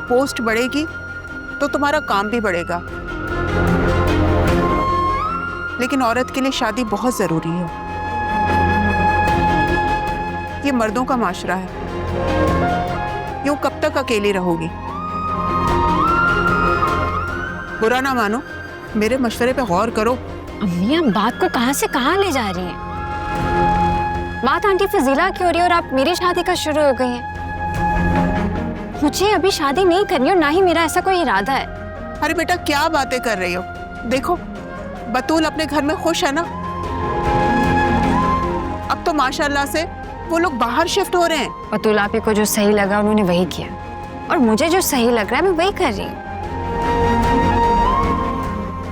Post बढ़ेगी तो तुम्हारा काम भी बढ़ेगा, लेकिन औरत के लिए शादी बहुत जरूरी है। ये मर्दों का माशरा है, यूं कब तक अकेली रहोगी? बुरा ना मानो, मेरे मशवरे पे गौर करो। अम्मी, आप बात को कहां से कहां ले जा रही हैं? बात आंटी फजीला की हो रही है और आप मेरी शादी का शुरू हो गई हैं। मुझे अभी शादी नहीं करनी और ना ही मेरा ऐसा कोई इरादा है। अरे बेटा, क्या बातें कर रही हो? देखो, बतूल अपने घर में खुश है ना। अब तो माशाल्लाह से वो लोग बाहर शिफ्ट हो रहे हैं। बतूल आपी को जो सही लगा उन्होंने वही किया, और मुझे जो सही लग रहा है मैं वही कर रही हूँ।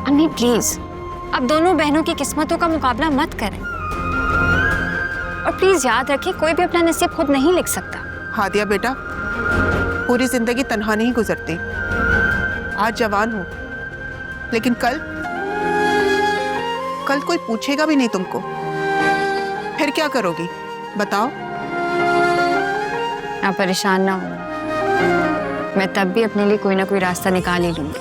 अम्मी प्लीज, अब दोनों बहनों की किस्मतों का मुकाबला मत करें, और प्लीज याद रखिए कोई भी अपना नसीब खुद नहीं लिख सकता। हादिया बेटा, पूरी जिंदगी तन्हा नहीं गुजरती। आज जवान हो, लेकिन कल कोई पूछेगा भी नहीं तुमको, फिर क्या करोगी बताओ? आप परेशान ना हो, मैं तब भी अपने लिए कोई ना कोई रास्ता निकाल ही लूंगी।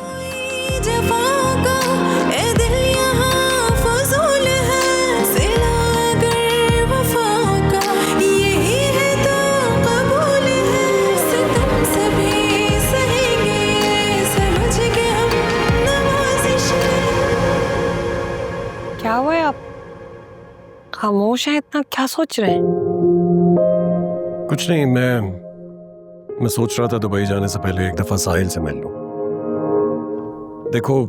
क्या हुआ है? आप खामोश हैं, इतना क्या सोच रहे हैं? कुछ नहीं, मैं सोच रहा था दुबई जाने से पहले एक दफा साहिल से मिल लूं। देखो,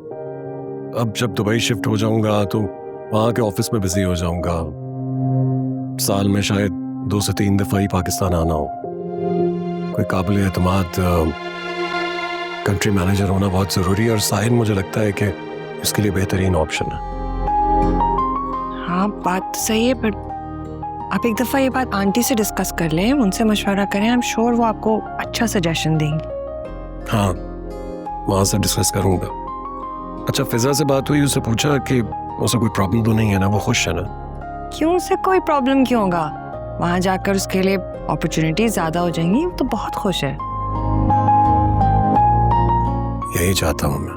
अब जब दुबई शिफ्ट हो जाऊंगा तो वहां के ऑफिस में बिजी हो जाऊंगा। साल में शायद 2 से 3 दफा ही पाकिस्तान आना हो। कोई काबिल एतमाद कंट्री मैनेजर होना बहुत जरूरी है, और साहिल मुझे लगता है कि इसके लिए बेहतरीन ऑप्शन है। हाँ, बात तो सही है, पर आप एक दफ़ा ये बात आंटी से डिस्कस कर लें, उनसे मशवरा करें। आई एम श्योर वो आपको अच्छा सजेशन देंगे। हाँ, वहाँ से डिस्कस करूँगा। अच्छा, फिजा से बात हुई, उससे पूछा कि उसे कोई प्रॉब्लम तो नहीं है ना? वो खुश है ना? क्यों, उसे कोई प्रॉब्लम क्यों होगा? वहाँ जाकर उसके लिए अपॉर्चुनिटी ज़्यादा हो जाएंगी, वो तो बहुत खुश है। यही चाहता हूँ मैं,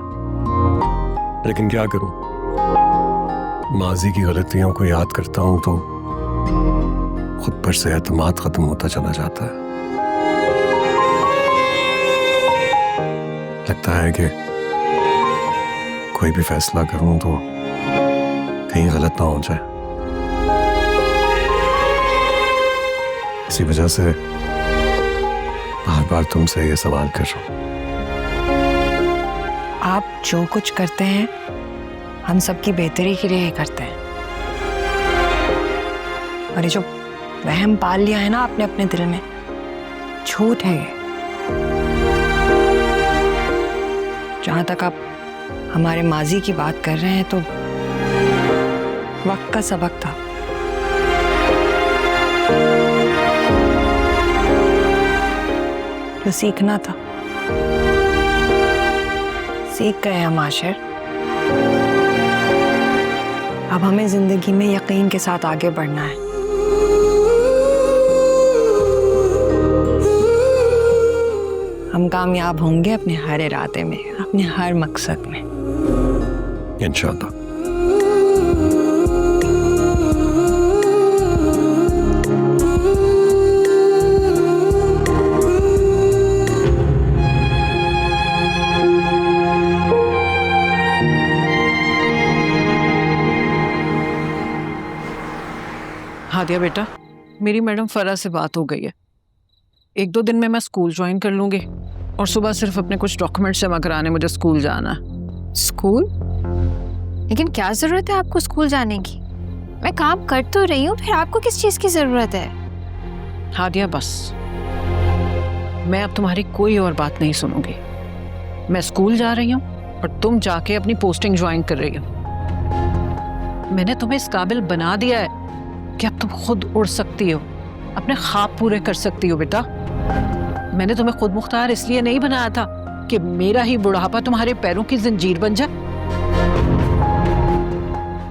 लेकिन क्या करूँ? माजी की गलतियों को याद करता हूं तो खुद पर से एतमाद खत्म होता चला जाता है। लगता है कि कोई भी फैसला करूं तो कहीं गलत ना हो जाए। इसी वजह से बार बार तुमसे ये सवाल कर रहा हूं। आप जो कुछ करते हैं हम सबकी बेहतरी के लिए ही करते हैं, और ये जो वहम पाल लिया है ना आपने अपने दिल में, झूठ है ये। जहां तक आप हमारे माजी की बात कर रहे हैं तो वक्त का सबक था। जो सीखना था सीख गए हम आशिर। अब हमें जिंदगी में यकीन के साथ आगे बढ़ना है। हम कामयाब होंगे अपने हर इरादे में, अपने हर मकसद में, इंशाअल्लाह। हादिया बेटा, मेरी मैडम फरा से बात हो गई है। 1-2 दिन में मैं स्कूल ज्वाइन कर लूंगी, और सुबह सिर्फ अपने कुछ डॉक्यूमेंट्स जमा कराने मुझे स्कूल जाना है। स्कूल? लेकिन क्या जरूरत है आपको स्कूल जाने की? मैं काम कर तो रही हूँ, फिर आपको किस चीज की जरूरत है? हादिया बस, मैं अब तुम्हारी कोई और बात नहीं सुनूंगी। मैं स्कूल जा रही हूँ और तुम जाके अपनी पोस्टिंग ज्वाइन कर रही हो। मैंने तुम्हें इस काबिल बना दिया है कि अब तुम खुद उड़ सकती हो, अपने ख्वाब पूरे कर सकती हो। बेटा, मैंने तुम्हें खुद मुख्तार इसलिए नहीं बनाया था कि मेरा ही बुढ़ापा तुम्हारे पैरों की जंजीर बन जाए,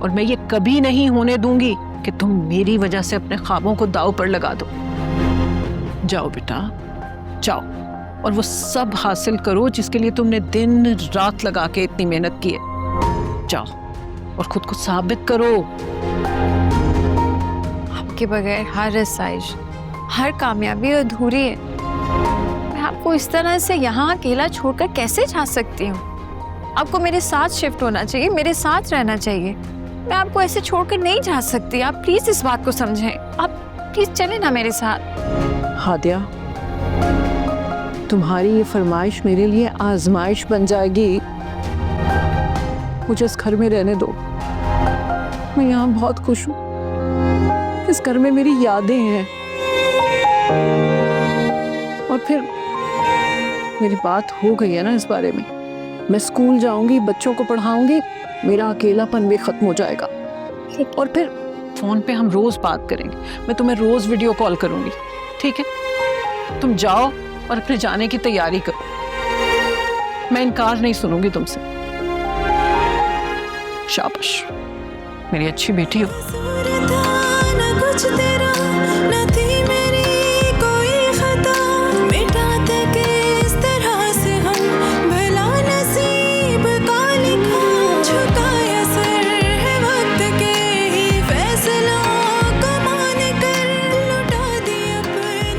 और मैं ये कभी नहीं होने दूंगी कि तुम मेरी वजह से अपने ख्वाबों को दांव पर लगा दो। जाओ बेटा, जाओ, और वो सब हासिल करो जिसके लिए तुमने दिन रात लगा के इतनी मेहनत की है। जाओ और खुद को साबित करो। आपके बगैर हर आसाइश, हर कामयाबी अधूरी है। मैं आपको इस तरह से यहाँ अकेला छोड़कर कैसे जा सकती हूँ? आपको मेरे साथ शिफ्ट होना चाहिए, मेरे साथ रहना चाहिए। मैं आपको ऐसे छोड़कर नहीं जा सकती। आप प्लीज इस बात को समझें। आप प्लीज चले ना मेरे साथ। हादिया, तुम्हारी ये फरमाइश मेरे लिए आजमाइश बन जाएगी। मुझे इस घर में रहने दो। मैं यहाँ बहुत खुश हूँ। इस घर में मेरी यादें हैं। और फिर मेरी बात हो गई है ना इस बारे में। मैं स्कूल जाऊंगी, बच्चों को पढ़ाऊंगी, मेरा अकेलापन भी खत्म हो जाएगा। और फिर फोन पे हम रोज बात करेंगे। मैं तुम्हें रोज वीडियो कॉल करूंगी, ठीक है? तुम जाओ और अपने जाने की तैयारी करो। मैं इनकार नहीं सुनूंगी तुमसे। शाबाश, मेरी अच्छी बेटी हो।